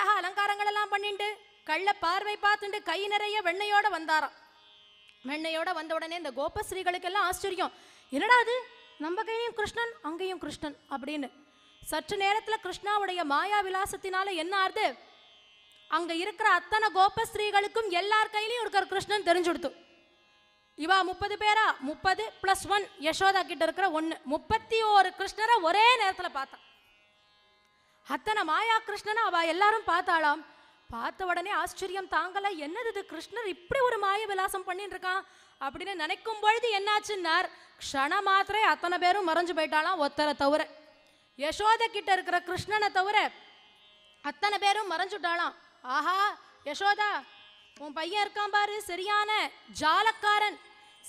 அழகா அலங்காரங்கள் எல்லாம் பண்ணிட்டு கள்ள பார்வை பார்த்துட்டு கை நிறைய வெண்ணையோட வந்தாராம். வெண்ணையோட வந்த உடனே இந்த கோபஸ்ரீகளுக்கெல்லாம் ஆச்சரியம், என்னடா அது நம்ம கையிலையும் கிருஷ்ணன் அங்கேயும் கிருஷ்ணன் அப்படின்னு. சற்று நேரத்தில் கிருஷ்ணாவுடைய மாயா விலாசத்தினால என்ன ஆறுது, அங்க இருக்கிற அத்தனை கோபஸ்ரீகளுக்கும் எல்லார் கையிலையும் இருக்கிற கிருஷ்ணன் தெரிஞ்சுடுத்து. இவா 30 பேரா, 30 + 1 யசோதா கிட்ட இருக்கிற 1, 31 கிருஷ்ணரை ஒரே நேரத்தில் பார்த்தா. அத்தனை மாயா கிருஷ்ணனை அவ எல்லாரும் பார்த்தாளாம். பார்த்த உடனே ஆச்சரியம் தாங்கல, என்னது இது கிருஷ்ணர் இப்படி ஒரு மாய விலாசம் பண்ணிட்டு இருக்கான் அப்படின்னு நினைக்கும் பொழுது என்னாச்சுன்னார், க்ஷண மாத்திரை அத்தனை பேரும் மறைஞ்சு போயிட்டாலாம் ஒத்தரை தவிர. யசோதை கிட்ட இருக்கிற கிருஷ்ணனை தவிர அத்தனை பேரும் மறைஞ்சுட்டாலாம். ஆஹா யசோதா, உன் பையன் இருக்கான் பாரு, சரியான ஜாலக்காரன்,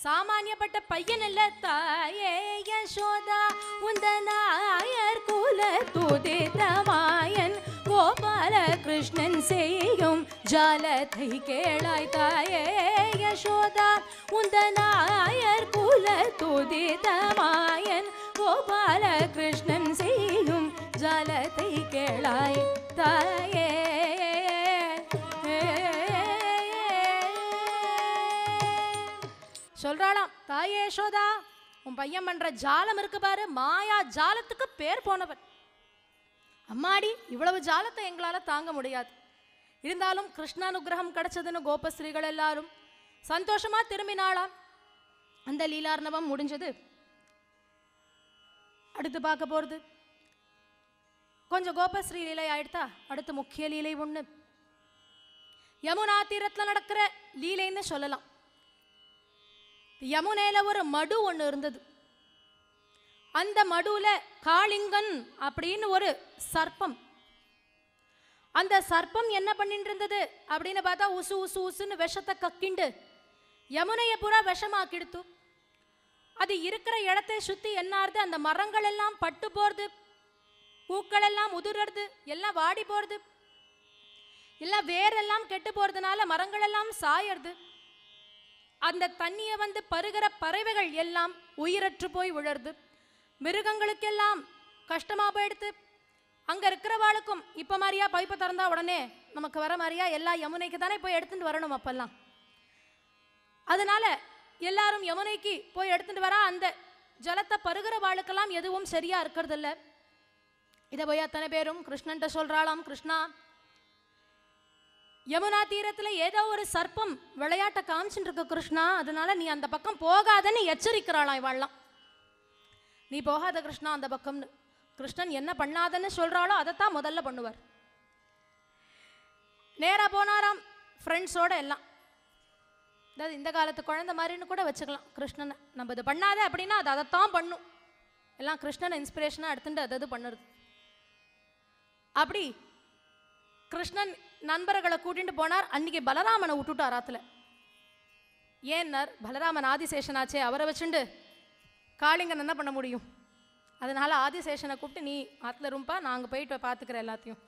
சாமானியப்பட்ட பையன் இல்ல. தாயே யசோதா உந்தனாயர் குல துதித்த மாயன் கோபால கிருஷ்ணன் செய்யும் ஜாலத்தை கேளாய். தாயே யசோதா உந்தனாயர் குல துதித்த மாயன் கோபால கிருஷ்ணன் செய்யும் ஜாலத்தை கேளாய். தாயே சொல்றாளாம், தாயே யசோதா உன் பையன் பண்ற ஜாலம் இருக்கு பாரு, மாயா ஜாலத்துக்கு பேர் போனவன். அம்மாடி, இவ்வளவு ஜாலத்தை எங்களால தாங்க முடியாது. இருந்தாலும் கிருஷ்ணானுகிரகம் கிடைச்சதுன்னு கோபஸ்ரீகள் எல்லாரும் சந்தோஷமா திரும்பினாளாம். அந்த லீலார்ணவம் முடிஞ்சது. அடுத்து பார்க்க போறது கொஞ்சம் கோபஸ்ரீ லீலை ஆயிடுத்தா. அடுத்து முக்கிய லீலை ஒண்ணு யமுனா தீரத்துல நடக்கிற லீலைன்னு சொல்லலாம். யமுனையில ஒரு மடு ஒன்று இருந்தது. அந்த மடுவுல காளிங்கன் அப்படின்னு ஒரு சர்ப்பம். அந்த சர்ப்பம் என்ன பண்ணிட்டு இருந்தது அப்படின்னு பார்த்தா உசு உசு உசுன்னு விஷத்தை கக்கிண்டு யமுனையை பூரா விஷமாக்கிடுத்து. அது இருக்கிற இடத்தை சுத்தி என்ன ஆறுது, அந்த மரங்கள் எல்லாம் பட்டு போறது, பூக்கள் எல்லாம் உதிர்றது, எல்லாம் வாடி போறது, எல்லாம் வேரெல்லாம் கெட்டு போறதுனால மரங்கள் எல்லாம் சாயறது. அந்த தண்ணியை வந்து பருகிற பறவைகள் எல்லாம் உயிரற்று போய் விழருது. மிருகங்களுக்கெல்லாம் கஷ்டமா போயிடுது. அங்க இருக்கிறவாளுக்கும் இப்ப மாதிரியா பைப்பை திறந்தா உடனே நமக்கு வர மாதிரியா எல்லா யமுனைக்கு தானே போய் எடுத்துட்டு வரணும் அப்பெல்லாம். அதனால எல்லாரும் யமுனைக்கு போய் எடுத்துட்டு வரா. அந்த ஜலத்தை பருகிற வாளுக்கெல்லாம் எதுவும் சரியா இருக்கிறது இல்லை. இதை போய் அத்தனை பேரும் கிருஷ்ணன்ட்ட சொல்றாளாம், கிருஷ்ணா யமுனா தீரத்துல ஏதோ ஒரு சர்ப்பம் விளையாட்டை காமிச்சுட்டு இருக்கு கிருஷ்ணா, அதனால நீ அந்த பக்கம் போகாதன்னு எச்சரிக்கிறாளாம் இவாள்லாம். நீ போகாத கிருஷ்ணா அந்த பக்கம்னு. கிருஷ்ணன் என்ன பண்ணாதன்னு சொல்றாளோ அதைத்தான் முதல்ல பண்ணுவார். நேரா போனாராம் ஃப்ரெண்ட்ஸோட எல்லாம். அதாவது இந்த காலத்து குழந்தை மாதிரின்னு கூட வச்சுக்கலாம் கிருஷ்ணனை. நம்ம இது பண்ணாத அப்படின்னா அது அதைத்தான் பண்ணும். எல்லாம் கிருஷ்ணனை இன்ஸ்பிரேஷனாக எடுத்துட்டு அது பண்ணுறது. அப்படி கிருஷ்ணன் நண்பர்களை கூட்டிட்டு போனார். அன்னைக்கு பலராமனை விட்டுட்டார் ஆத்துல. ஏன்னார், பலராமன் ஆதிசேஷனாச்சே, அவரை வச்சுண்டு காளிங்கன் என்ன பண்ண முடியும்? அதனால ஆதிசேஷனை கூப்பிட்டு நீ ஆத்துல இருப்பா, நாங்கள் போயிட்டு பார்த்துக்கிறேன் எல்லாத்தையும்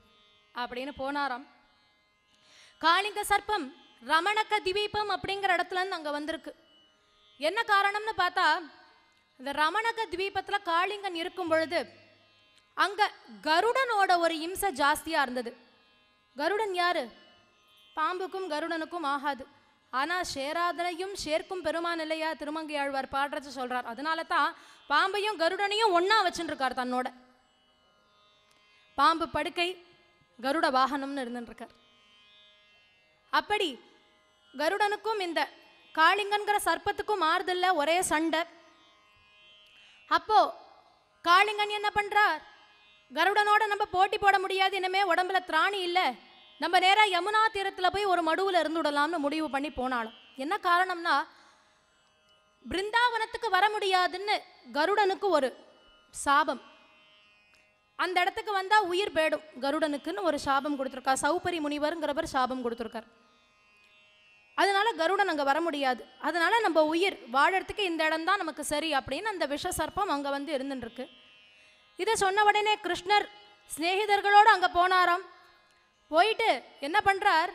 அப்படின்னு போனாராம். காளிங்க சர்ப்பம் ரமணக்க திவீபம் அப்படிங்கிற இடத்துல இருந்து அங்கே வந்திருக்கு. என்ன காரணம்னு பார்த்தா, இந்த ரமணக்க திவீபத்தில் காளிங்கன் இருக்கும் பொழுது அங்க கருடனோட ஒரு இம்சை ஜாஸ்தியா இருந்தது. கருடன் யாரு? பாம்புக்கும் கருடனுக்கும் ஆகாது. ஆனா சேராதனையும் சேர்க்கும் பெருமான் இல்லையா திருமங்கையாழ்வார் பாடுறது சொல்றார். அதனால தான் பாம்பையும் கருடனையும் ஒன்னா வச்சுட்டு இருக்கார் தன்னோட. பாம்பு படுக்கை, கருட வாகனம்னு இருந்துருக்கார். அப்படி கருடனுக்கும் இந்த காளிங்கன்கிற சர்ப்பத்துக்கும் மாறுதில்ல, ஒரே சண்டை. அப்போ காளிங்கன் என்ன பண்றார், கருடனோட நம்ம போட்டி போட முடியாது, இனிமே உடம்புல திராணி இல்லை, நம்ம நேரா யமுனா தீரத்தில் போய் ஒரு மடுவில் இருந்துடலாம்னு முடிவு பண்ணி போனாலும். என்ன காரணம்னா, பிருந்தாவனத்துக்கு வர முடியாதுன்னு கருடனுக்கு ஒரு சாபம். அந்த இடத்துக்கு வந்தா உயிர் போயிடும் கருடனுக்குன்னு ஒரு சாபம் கொடுத்துருக்கா. சௌபரி முனிவருங்கிறவர் சாபம் கொடுத்துருக்கார். அதனால கருடன் அங்கே வர முடியாது. அதனால நம்ம உயிர் வாழறதுக்கு இந்த இடம் தான் நமக்கு சரி அப்படின்னு அந்த விஷ சர்ப்பம் அங்கே வந்து இருந்துருக்கு. இதை சொன்ன உடனே கிருஷ்ணர் சிநேகிதர்களோடு அங்கே போனாராம். போயிட்டு என்ன பண்ணுறார்,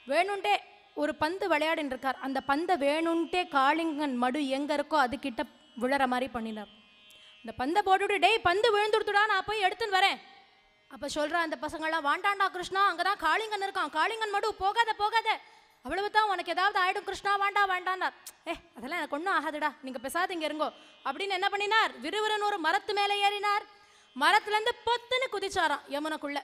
வேணுண்டே ஒரு பந்து விளையாடின்னு இருக்கார். அந்த பந்தை வேணுன்ட்டே காளிங்கன் மடு எங்கே இருக்கோ அதுக்கிட்ட விழற மாதிரி பண்ணினார். இந்த பந்தை போட்டுவிட்டு, டேய் பந்து விழுந்துடுத்துடா, நான் போய் எடுத்துன்னு வரேன் அப்ப சொல்ற அந்த பசங்கள்லாம், வாண்டாண்டா கிருஷ்ணா, அங்கதான் காளிங்கன் இருக்கான், காளிங்கன் மடு, போகாத போகாத, அவ்வளவுதான், உனக்கு ஏதாவது ஆயிடும் கிருஷ்ணா, வேண்டா வேண்டான்னார். அதெல்லாம் எனக்கு ஒன்றும் ஆகாதுடா, நீங்க பேசாதீங்க இருங்கோ அப்படின்னு என்ன பண்ணினார், விறுவிறுன்னு ஒரு மரத்து மேலே ஏறினார். மரத்துல இருந்து பொத்துன்னு குதிச்சாராம் யமுனைக்குள்ள.